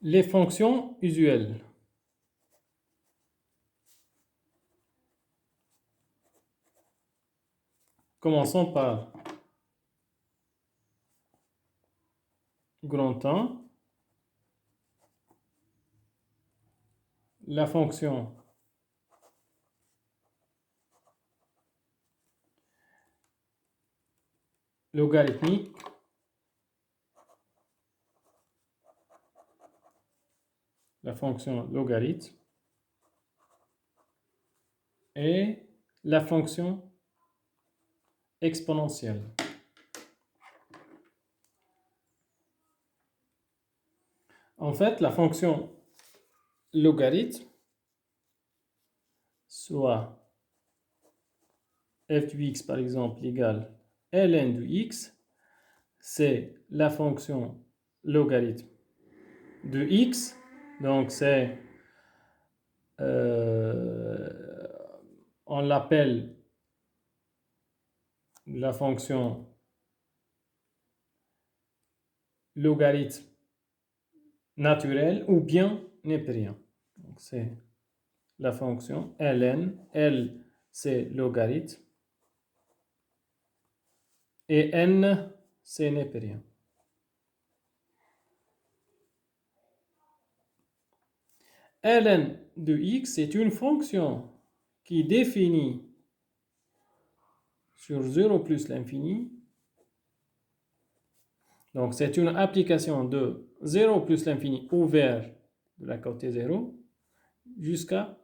Les fonctions usuelles. Commençons par grand 1. La fonction logarithmique et la fonction exponentielle. En fait, la fonction logarithme, soit f du x par exemple égale ln du x, c'est la fonction logarithme de x, donc c'est on l'appelle la fonction logarithme naturel ou bien népérien. Donc c'est la fonction ln, L c'est logarithme et n c'est népérien. Ln de x est une fonction qui définit sur 0 plus l'infini. Donc c'est une application de 0 plus l'infini ouvert de la côté 0 jusqu'à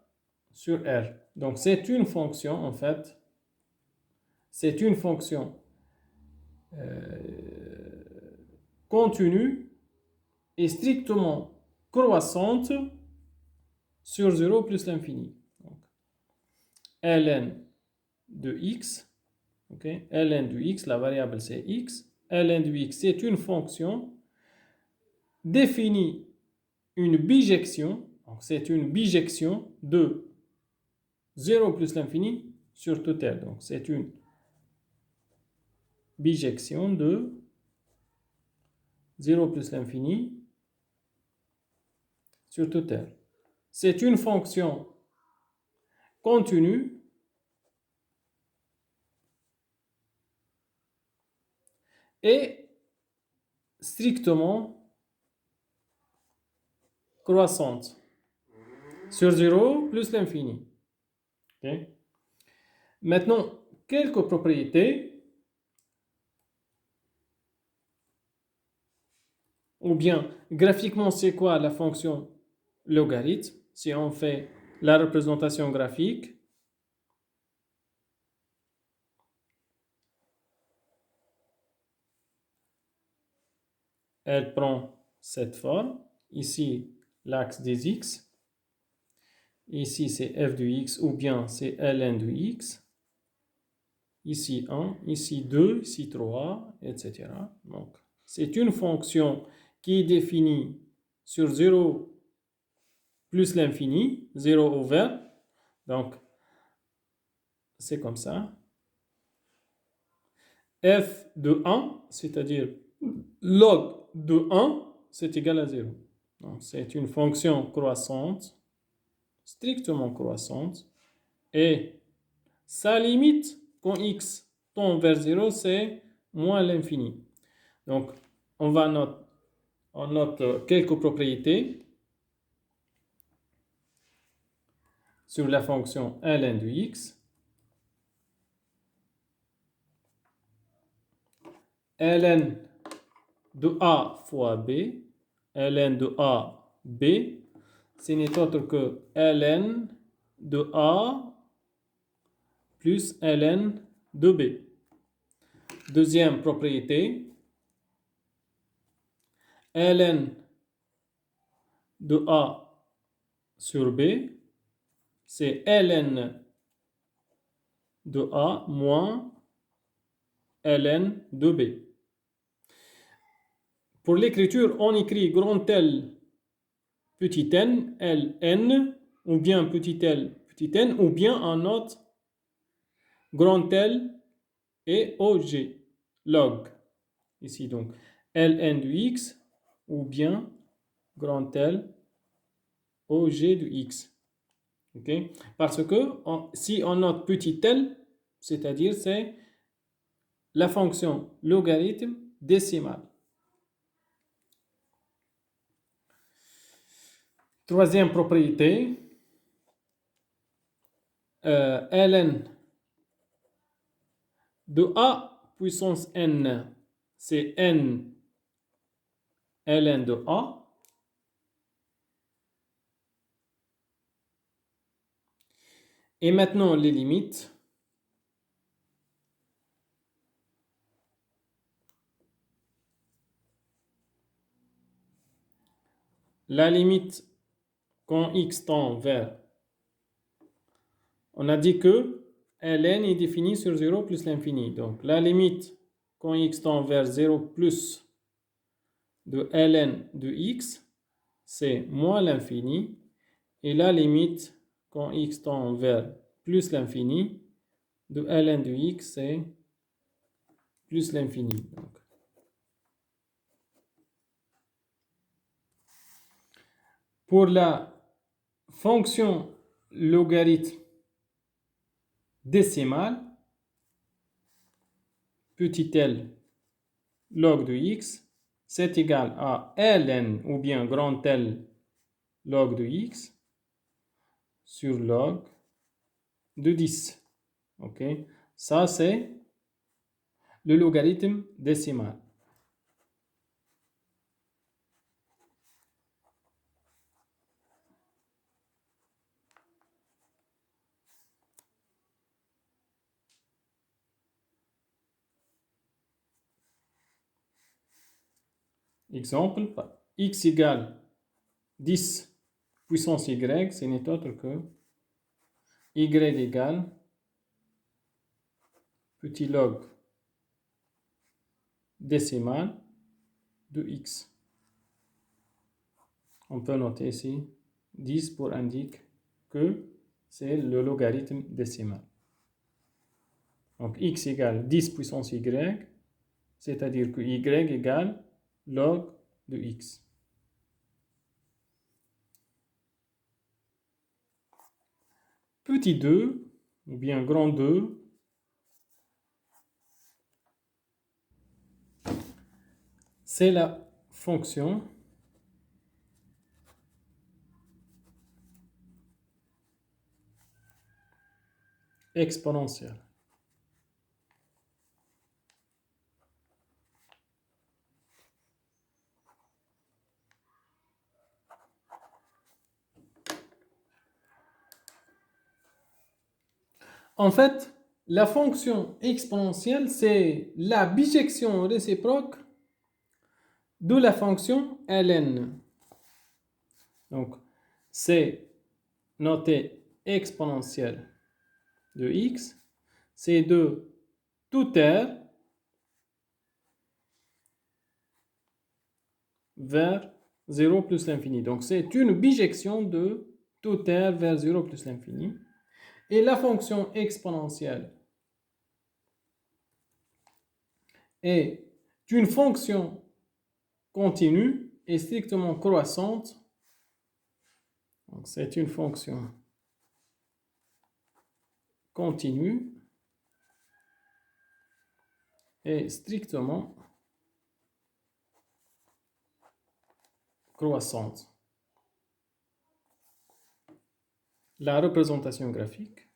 sur R. Donc c'est une fonction en fait, c'est une fonction continue et strictement croissante sur 0 plus l'infini. Ln de x, okay? Ln de x, la variable c'est x. Ln de x, c'est une fonction définit une bijection, donc c'est une bijection de 0 plus l'infini sur tout R. Donc c'est une bijection de 0 plus l'infini sur tout R. C'est une fonction continue et strictement croissante sur 0 plus l'infini. Okay. Maintenant, quelques propriétés, ou bien graphiquement, c'est quoi la fonction logarithme? Si on fait la représentation graphique, elle prend cette forme. Ici, l'axe des x. Ici, c'est f de x ou bien c'est ln de x. Ici 1, ici 2, ici 3, etc. Donc, c'est une fonction qui est définie sur 0 plus l'infini, 0 ouvert. Donc, c'est comme ça. F de 1, c'est-à-dire log de 1, c'est égal à 0. Donc, c'est une fonction croissante, strictement croissante, et sa limite, quand x tend vers 0, c'est moins l'infini. Donc, on note quelques propriétés sur la fonction ln de x. Ln de a fois b, ln de a, b, ce n'est autre que ln de a plus ln de b. Deuxième propriété, ln de a sur b, c'est ln de a moins ln de b. Pour l'écriture, on écrit grand L, petit n, ln, ou bien petit l, petit n, ou bien on note grand L et OG, log. Ici donc, ln de x, ou bien grand L au G de x. Okay? Parce que si on note petit l, c'est-à-dire c'est la fonction logarithme décimale. Troisième propriété, ln de a puissance n, c'est n ln de a. Et maintenant les limites. La limite quand x tend vers... On a dit que ln est définie sur 0 plus l'infini. Donc la limite quand x tend vers 0 plus de ln de x, c'est moins l'infini. Et la limite quand x tend vers plus l'infini de ln de x, c'est plus l'infini. Pour la fonction logarithme décimale, petit l log de x, c'est égal à ln ou bien grand L log de x sur log de 10. Ok, ça c'est le logarithme décimal. Exemple, x égale 10 puissance y, ce n'est autre que y égale petit log décimal de x. On peut noter ici 10 pour indiquer que c'est le logarithme décimal. Donc x égale 10 puissance y, c'est-à-dire que y égale log de x. Petit 2, ou bien grand 2, c'est la fonction exponentielle. En fait, la fonction exponentielle, c'est la bijection réciproque de la fonction ln. Donc, c'est noté exponentielle de x, c'est de tout r vers 0 plus l'infini. Donc, c'est une bijection de tout r vers 0 plus l'infini. Et la fonction exponentielle est une fonction continue et strictement croissante. Donc, c'est une fonction continue et strictement croissante. La représentation graphique,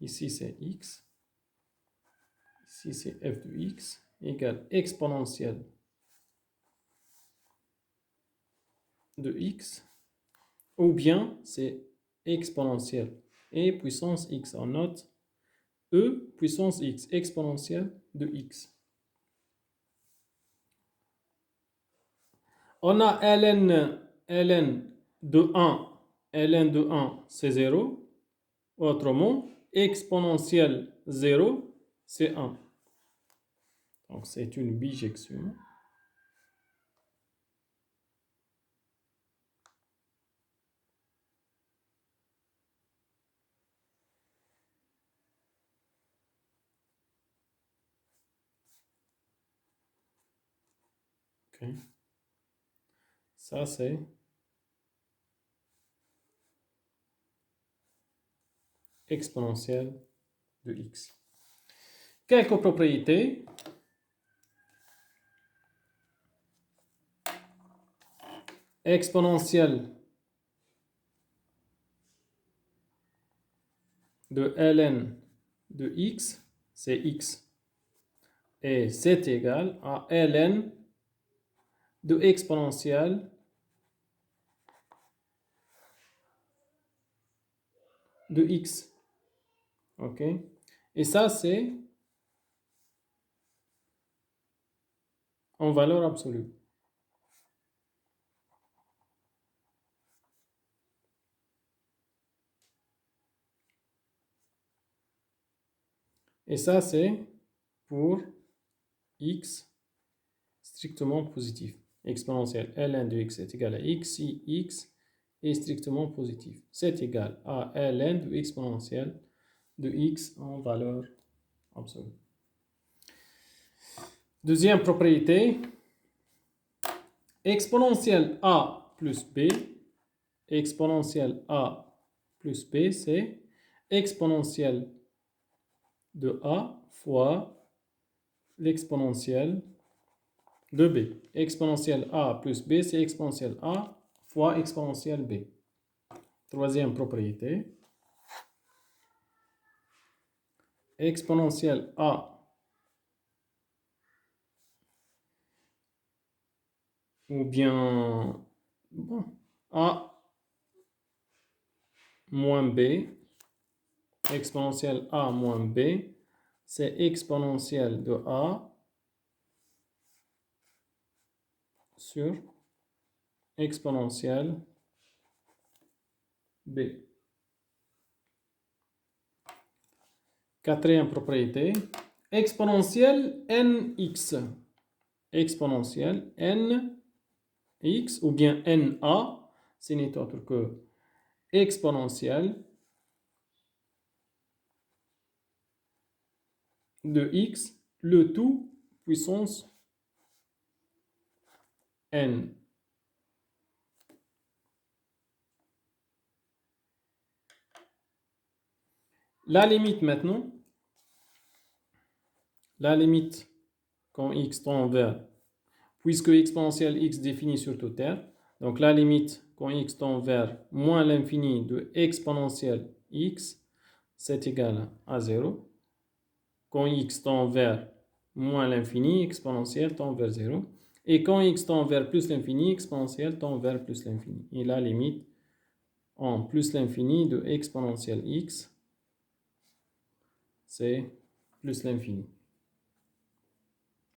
ici c'est x, ici c'est f de x, égale exponentielle de x, ou bien c'est exponentielle et puissance x. On note e puissance x, exponentielle de x. On a ln de 1, ln de 1 c'est 0, autrement exponentielle 0 c'est 1. Donc c'est une bijection. Ok. Ça, c'est exponentielle de x. Quelques propriétés. Exponentielle de ln de x, c'est x. Et c'est égal à ln de exponentielle de x. Ok? Et ça, c'est en valeur absolue. Et ça, c'est pour x strictement positif. Exponentielle ln de x est égal à x si x est strictement positif. C'est égal à ln de exponentielle de x en valeur absolue. Deuxième propriété, exponentielle a plus b, exponentielle a plus b, c'est exponentielle de a fois l'exponentielle de b. Exponentielle a plus b, c'est exponentielle a fois exponentielle b. Troisième propriété, exponentielle a ou bien bon, a moins b, exponentielle a moins b, c'est exponentielle de a sur exponentielle b. Quatrième propriété, exponentielle nx. Exponentielle nx ou bien na, ce n'est autre que exponentielle de x, le tout puissance n. La limite maintenant, la limite quand x tend vers, puisque exponentielle x définie sur toute R, donc la limite quand x tend vers moins l'infini de exponentielle x, c'est égal à 0. Quand x tend vers moins l'infini, exponentielle tend vers 0. Et quand x tend vers plus l'infini, exponentielle tend vers plus l'infini. Et la limite en plus l'infini de exponentielle x, c'est plus l'infini.